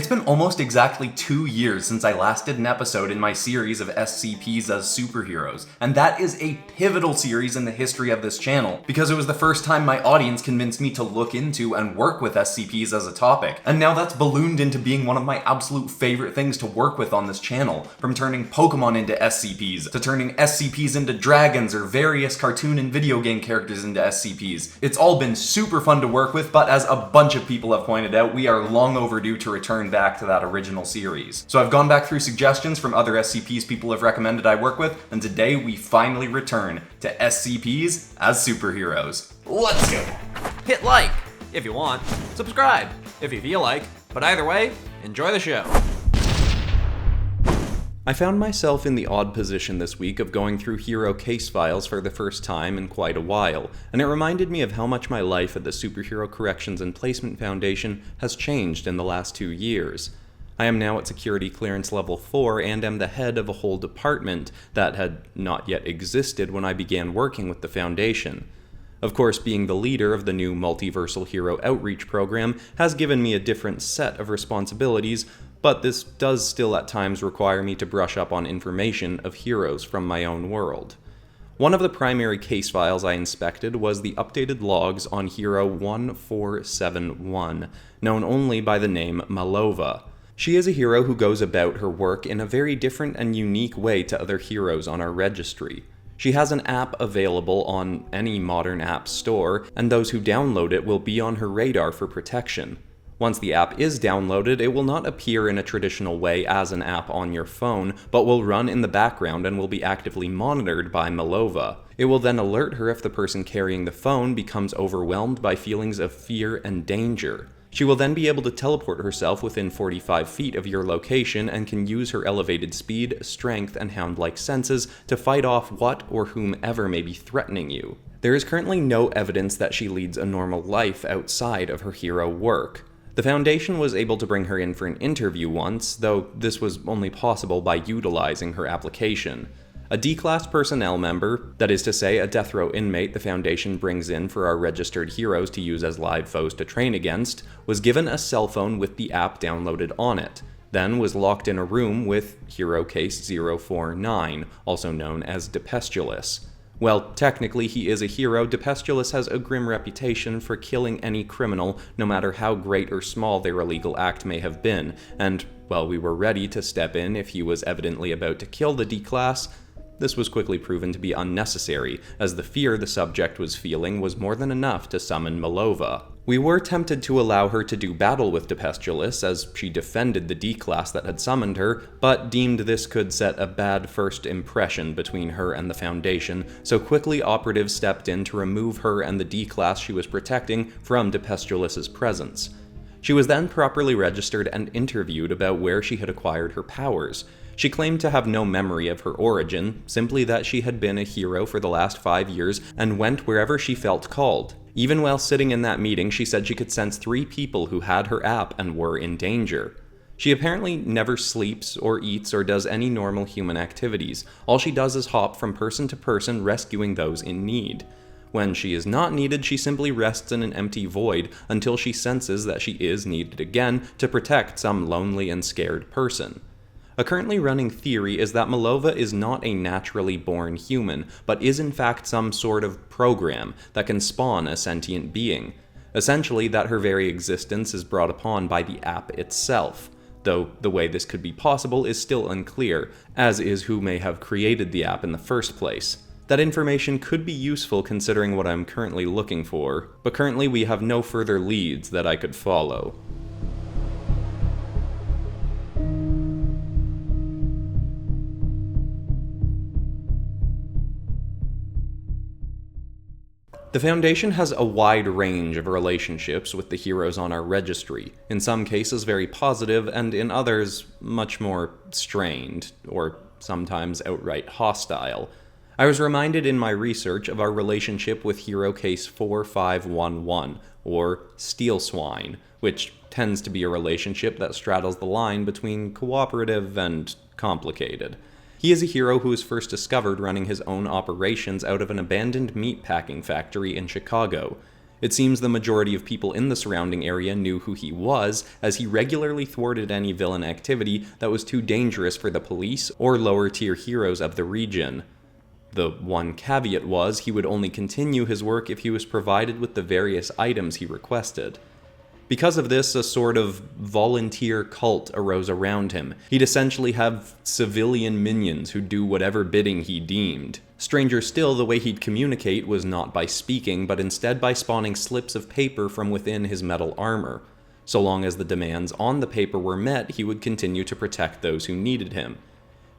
It's been almost exactly 2 years since I last did an episode in my series of SCPs as Superheroes, and that is a pivotal series in the history of this channel, because it was the first time my audience convinced me to look into and work with SCPs as a topic, and now that's ballooned into being one of my absolute favorite things to work with on this channel, from turning Pokemon into SCPs, to turning SCPs into dragons or various cartoon and video game characters into SCPs. It's all been super fun to work with, but as a bunch of people have pointed out, we are long overdue to return back to that original series. So I've gone back through suggestions from other SCPs people have recommended I work with, and today we finally return to SCPs as Superheroes. Let's go! Hit like if you want, subscribe if you feel like, but either way, enjoy the show. I found myself in the odd position this week of going through hero case files for the first time in quite a while, and it reminded me of how much my life at the Superhero Corrections and Placement Foundation has changed in the last 2 years. I am now at Security Clearance Level 4 and am the head of a whole department that had not yet existed when I began working with the Foundation. Of course, being the leader of the new Multiversal Hero Outreach program has given me a different set of responsibilities, but this does still at times require me to brush up on information of heroes from my own world. One of the primary case files I inspected was the updated logs on Hero 1471, known only by the name MalO. She is a hero who goes about her work in a very different and unique way to other heroes on our registry. She has an app available on any modern app store, and those who download it will be on her radar for protection. Once the app is downloaded, it will not appear in a traditional way as an app on your phone, but will run in the background and will be actively monitored by MalO. It will then alert her if the person carrying the phone becomes overwhelmed by feelings of fear and danger. She will then be able to teleport herself within 45 feet of your location and can use her elevated speed, strength, and hound-like senses to fight off what or whomever may be threatening you. There is currently no evidence that she leads a normal life outside of her hero work. The Foundation was able to bring her in for an interview once, though this was only possible by utilizing her application. A D-Class personnel member, that is to say a death row inmate the Foundation brings in for our registered heroes to use as live foes to train against, was given a cell phone with the app downloaded on it, then was locked in a room with Hero Case 049, also known as Depestulus. Well, technically he is a hero. Depestulus has a grim reputation for killing any criminal, no matter how great or small their illegal act may have been, and while we were ready to step in if he was evidently about to kill the D-Class, this was quickly proven to be unnecessary, as the fear the subject was feeling was more than enough to summon MalO. We were tempted to allow her to do battle with Depestulus, as she defended the D-Class that had summoned her, but deemed this could set a bad first impression between her and the Foundation, so quickly operatives stepped in to remove her and the D-Class she was protecting from Depestulus's presence. She was then properly registered and interviewed about where she had acquired her powers. She claimed to have no memory of her origin, simply that she had been a hero for the last 5 years and went wherever she felt called. Even while sitting in that meeting, she said she could sense 3 people who had her app and were in danger. She apparently never sleeps or eats or does any normal human activities. All she does is hop from person to person, rescuing those in need. When she is not needed, she simply rests in an empty void until she senses that she is needed again to protect some lonely and scared person. A currently running theory is that MalO is not a naturally born human, but is in fact some sort of program that can spawn a sentient being. Essentially, that her very existence is brought upon by the app itself, though the way this could be possible is still unclear, as is who may have created the app in the first place. That information could be useful considering what I'm currently looking for, but currently we have no further leads that I could follow. The Foundation has a wide range of relationships with the heroes on our registry, in some cases very positive, and in others much more strained, or sometimes outright hostile. I was reminded in my research of our relationship with Hero Case 4511, or Steel Swine, which tends to be a relationship that straddles the line between cooperative and complicated. He is a hero who was first discovered running his own operations out of an abandoned meatpacking factory in Chicago. It seems the majority of people in the surrounding area knew who he was, as he regularly thwarted any villain activity that was too dangerous for the police or lower-tier heroes of the region. The one caveat was he would only continue his work if he was provided with the various items he requested. Because of this, a sort of volunteer cult arose around him. He'd essentially have civilian minions who do whatever bidding he deemed. Stranger still, the way he'd communicate was not by speaking, but instead by spawning slips of paper from within his metal armor. So long as the demands on the paper were met, he would continue to protect those who needed him.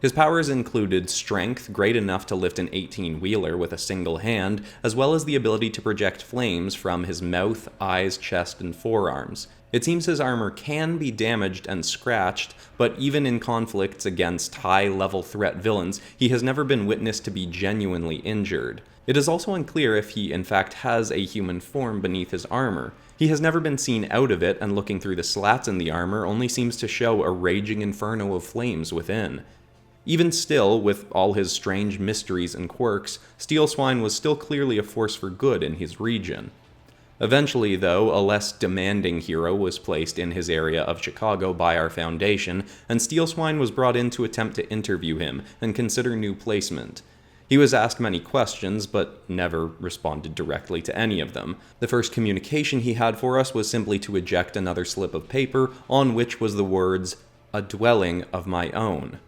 His powers included strength great enough to lift an 18-wheeler with a single hand, as well as the ability to project flames from his mouth, eyes, chest, and forearms. It seems his armor can be damaged and scratched, but even in conflicts against high-level threat villains, he has never been witnessed to be genuinely injured. It is also unclear if he in fact has a human form beneath his armor. He has never been seen out of it, and looking through the slats in the armor only seems to show a raging inferno of flames within. Even still, with all his strange mysteries and quirks, Steel Swine was still clearly a force for good in his region. Eventually, though, a less demanding hero was placed in his area of Chicago by our Foundation, and Steel Swine was brought in to attempt to interview him and consider new placement. He was asked many questions, but never responded directly to any of them. The first communication he had for us was simply to eject another slip of paper, on which was the words, "A dwelling of my own."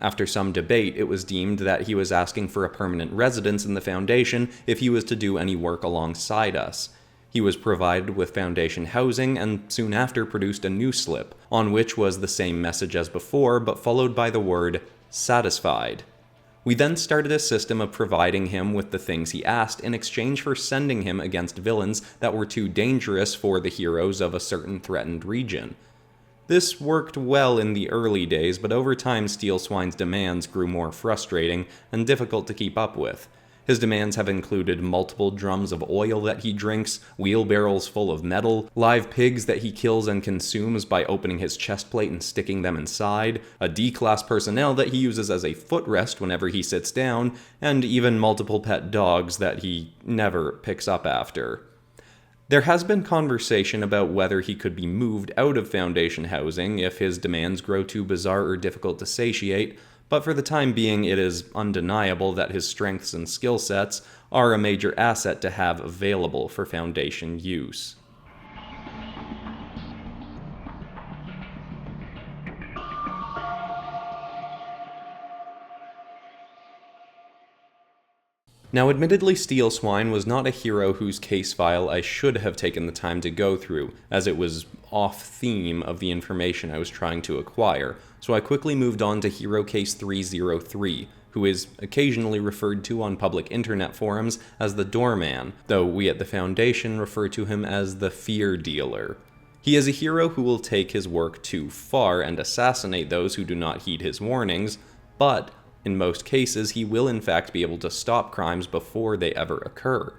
After some debate, it was deemed that he was asking for a permanent residence in the Foundation if he was to do any work alongside us. He was provided with Foundation housing and soon after produced a new slip, on which was the same message as before, but followed by the word, "satisfied." We then started a system of providing him with the things he asked in exchange for sending him against villains that were too dangerous for the heroes of a certain threatened region. This worked well in the early days, but over time Steel Swine's demands grew more frustrating and difficult to keep up with. His demands have included multiple drums of oil that he drinks, wheelbarrows full of metal, live pigs that he kills and consumes by opening his chest plate and sticking them inside, a D-class personnel that he uses as a footrest whenever he sits down, and even multiple pet dogs that he never picks up after. There has been conversation about whether he could be moved out of Foundation housing if his demands grow too bizarre or difficult to satiate, but for the time being it is undeniable that his strengths and skill sets are a major asset to have available for Foundation use. Now, admittedly, Steel Swine was not a hero whose case file I should have taken the time to go through, as it was off-theme of the information I was trying to acquire, so I quickly moved on to Hero Case 303, who is occasionally referred to on public internet forums as the Doorman, though we at the Foundation refer to him as the Fear Dealer. He is a hero who will take his work too far and assassinate those who do not heed his warnings, but in most cases, he will in fact be able to stop crimes before they ever occur.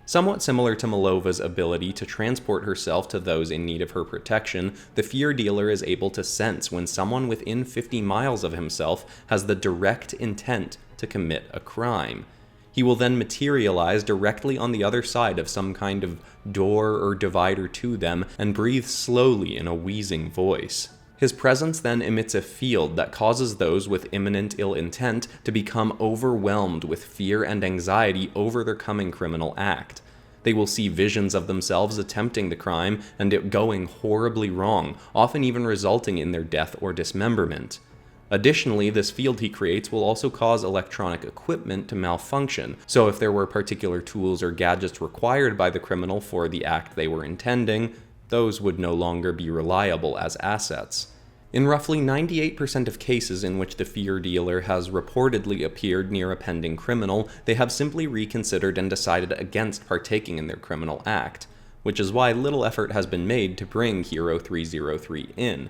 Somewhat similar to Malova's ability to transport herself to those in need of her protection, the Fear Dealer is able to sense when someone within 50 miles of himself has the direct intent to commit a crime. He will then materialize directly on the other side of some kind of door or divider to them and breathe slowly in a wheezing voice. His presence then emits a field that causes those with imminent ill intent to become overwhelmed with fear and anxiety over their coming criminal act. They will see visions of themselves attempting the crime and it going horribly wrong, often even resulting in their death or dismemberment. Additionally, this field he creates will also cause electronic equipment to malfunction, so if there were particular tools or gadgets required by the criminal for the act they were intending, those would no longer be reliable as assets. In roughly 98% of cases in which the Fear Dealer has reportedly appeared near a pending criminal, they have simply reconsidered and decided against partaking in their criminal act, which is why little effort has been made to bring Hero 303 in.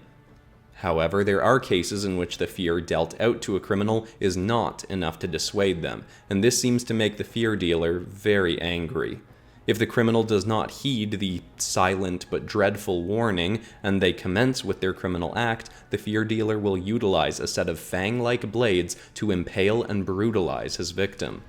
However, there are cases in which the fear dealt out to a criminal is not enough to dissuade them, and this seems to make the Fear Dealer very angry. If the criminal does not heed the silent but dreadful warning, and they commence with their criminal act, the Fear Dealer will utilize a set of fang-like blades to impale and brutalize his victim.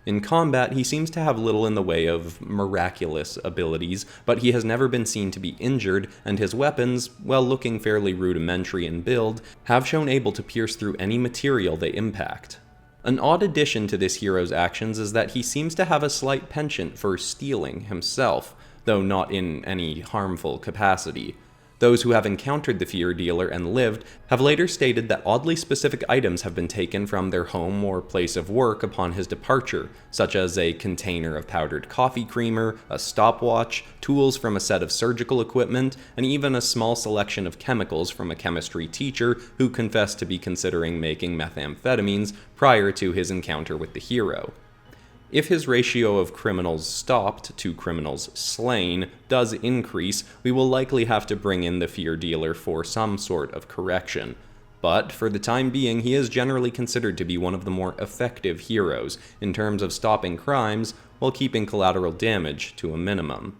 In combat, he seems to have little in the way of miraculous abilities, but he has never been seen to be injured, and his weapons, while looking fairly rudimentary in build, have shown able to pierce through any material they impact. An odd addition to this hero's actions is that he seems to have a slight penchant for stealing himself, though not in any harmful capacity. Those who have encountered the fear dealer and lived have later stated that oddly specific items have been taken from their home or place of work upon his departure, such as a container of powdered coffee creamer, a stopwatch, tools from a set of surgical equipment, and even a small selection of chemicals from a chemistry teacher who confessed to be considering making methamphetamines prior to his encounter with the hero. If his ratio of criminals stopped to criminals slain does increase, we will likely have to bring in the fear dealer for some sort of correction. But for the time being, he is generally considered to be one of the more effective heroes in terms of stopping crimes while keeping collateral damage to a minimum.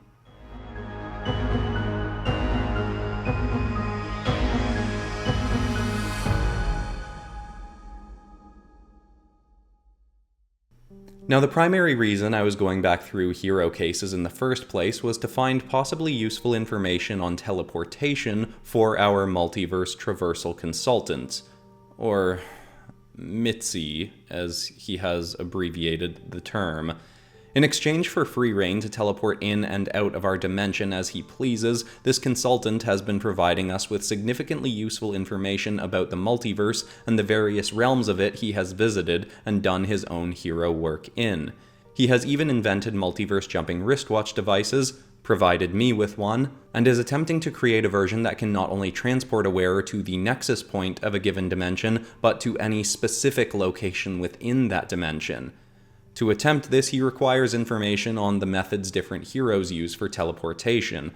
Now, the primary reason I was going back through hero cases in the first place was to find possibly useful information on teleportation for our multiverse traversal consultant, or Mitzi, as he has abbreviated the term. In exchange for free reign to teleport in and out of our dimension as he pleases, this consultant has been providing us with significantly useful information about the multiverse and the various realms of it he has visited and done his own hero work in. He has even invented multiverse jumping wristwatch devices, provided me with one, and is attempting to create a version that can not only transport a wearer to the nexus point of a given dimension, but to any specific location within that dimension. To attempt this, he requires information on the methods different heroes use for teleportation.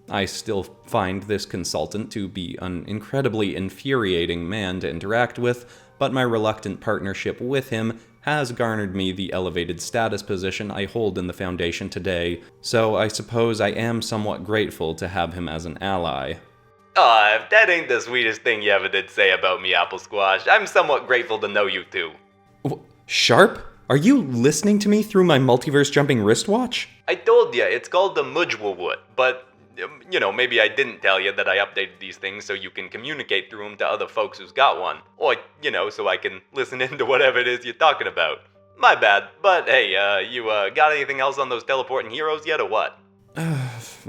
I still find this consultant to be an incredibly infuriating man to interact with, but my reluctant partnership with him has garnered me the elevated status position I hold in the Foundation today, so I suppose I am somewhat grateful to have him as an ally. Aw, if that ain't the sweetest thing you ever did say about me, Apple Squash, I'm somewhat grateful to know you too. Sharp? Are you listening to me through my multiverse jumping wristwatch? I told ya, it's called the Mujwawut, but, maybe I didn't tell you that I updated these things so you can communicate through them to other folks who's got one. Or, so I can listen into whatever it is you're talking about. My bad, but hey, you got anything else on those teleporting heroes yet or what?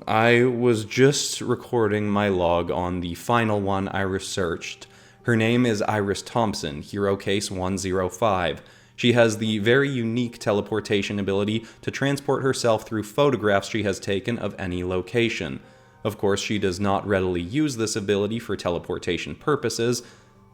I was just recording my log on the final one I researched. Her name is Iris Thompson, Hero Case 105. She has the very unique teleportation ability to transport herself through photographs she has taken of any location. Of course, she does not readily use this ability for teleportation purposes,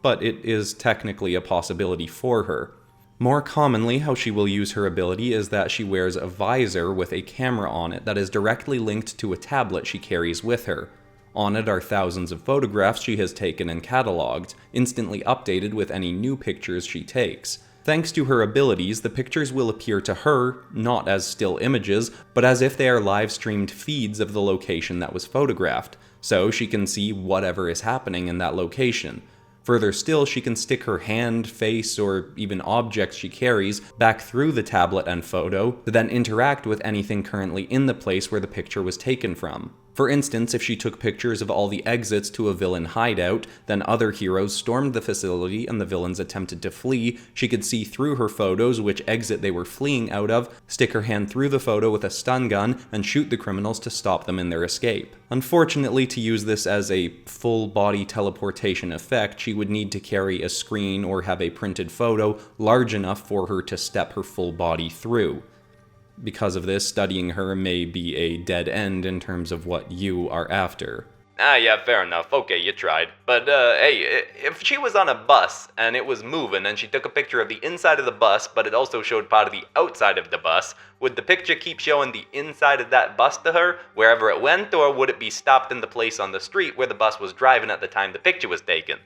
but it is technically a possibility for her. More commonly, how she will use her ability is that she wears a visor with a camera on it that is directly linked to a tablet she carries with her. On it are thousands of photographs she has taken and cataloged, instantly updated with any new pictures she takes. Thanks to her abilities, the pictures will appear to her not as still images, but as if they are live-streamed feeds of the location that was photographed, so she can see whatever is happening in that location. Further still, she can stick her hand, face, or even objects she carries back through the tablet and photo to then interact with anything currently in the place where the picture was taken from. For instance, if she took pictures of all the exits to a villain hideout, then other heroes stormed the facility and the villains attempted to flee, she could see through her photos which exit they were fleeing out of, stick her hand through the photo with a stun gun, and shoot the criminals to stop them in their escape. Unfortunately, to use this as a full-body teleportation effect, she would need to carry a screen or have a printed photo large enough for her to step her full body through. Because of this, studying her may be a dead end in terms of what you are after. Yeah, fair enough. Okay, you tried. But, hey, if she was on a bus and it was moving and she took a picture of the inside of the bus, but it also showed part of the outside of the bus, would the picture keep showing the inside of that bus to her wherever it went, or would it be stopped in the place on the street where the bus was driving at the time the picture was taken?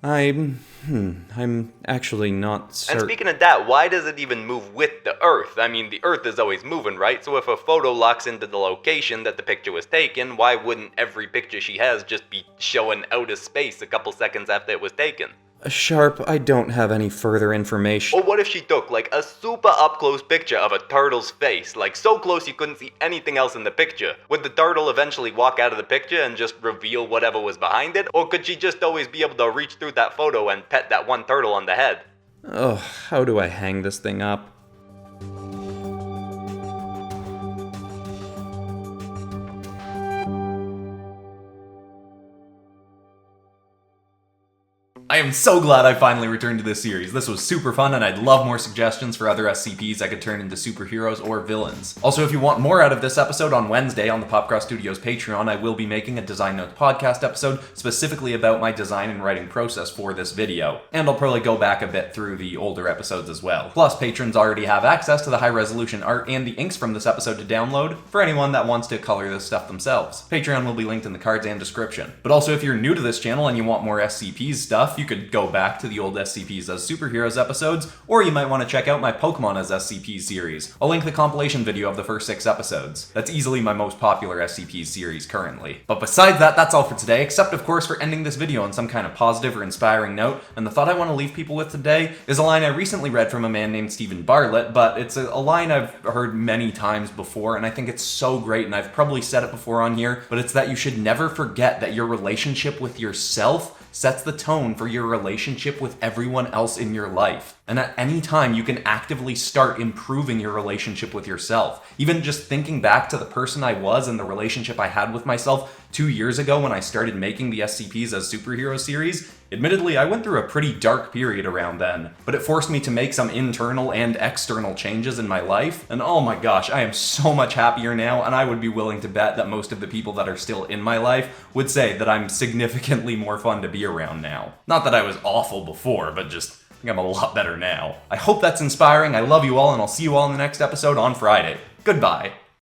I'm actually not certain. And speaking of that, why does it even move with the Earth? I mean, the Earth is always moving, right? So if a photo locks into the location that the picture was taken, why wouldn't every picture she has just be showing out of space a couple seconds after it was taken? Sharp, I don't have any further information. Or what if she took, like, a super up-close picture of a turtle's face, like, so close you couldn't see anything else in the picture? Would the turtle eventually walk out of the picture and just reveal whatever was behind it? Or could she just always be able to reach through that photo and pet that one turtle on the head? Oh, how do I hang this thing up? I am so glad I finally returned to this series. This was super fun, and I'd love more suggestions for other SCPs I could turn into superheroes or villains. Also, if you want more out of this episode, on Wednesday on the PopCross Studios Patreon, I will be making a Design Notes podcast episode specifically about my design and writing process for this video. And I'll probably go back a bit through the older episodes as well. Plus, patrons already have access to the high-resolution art and the inks from this episode to download for anyone that wants to color this stuff themselves. Patreon will be linked in the cards and description. But also, if you're new to this channel and you want more SCPs stuff, you could go back to the old SCPs as Superheroes episodes, or you might want to check out my Pokemon as SCPs series. I'll link the compilation video of the first 6 episodes. That's easily my most popular SCPs series currently. But besides that, that's all for today, except of course for ending this video on some kind of positive or inspiring note, and the thought I want to leave people with today is a line I recently read from a man named Stephen Bartlett, but it's a line I've heard many times before, and I think it's so great, and I've probably said it before on here, but it's that you should never forget that your relationship with yourself sets the tone for your relationship with everyone else in your life. And at any time, you can actively start improving your relationship with yourself. Even just thinking back to the person I was and the relationship I had with myself 2 years ago when I started making the SCPs as Superhero series, admittedly, I went through a pretty dark period around then, but it forced me to make some internal and external changes in my life, and oh my gosh, I am so much happier now, and I would be willing to bet that most of the people that are still in my life would say that I'm significantly more fun to be around now. Not that I was awful before, but just I think I'm a lot better now. I hope that's inspiring, I love you all, and I'll see you all in the next episode on Friday. Goodbye.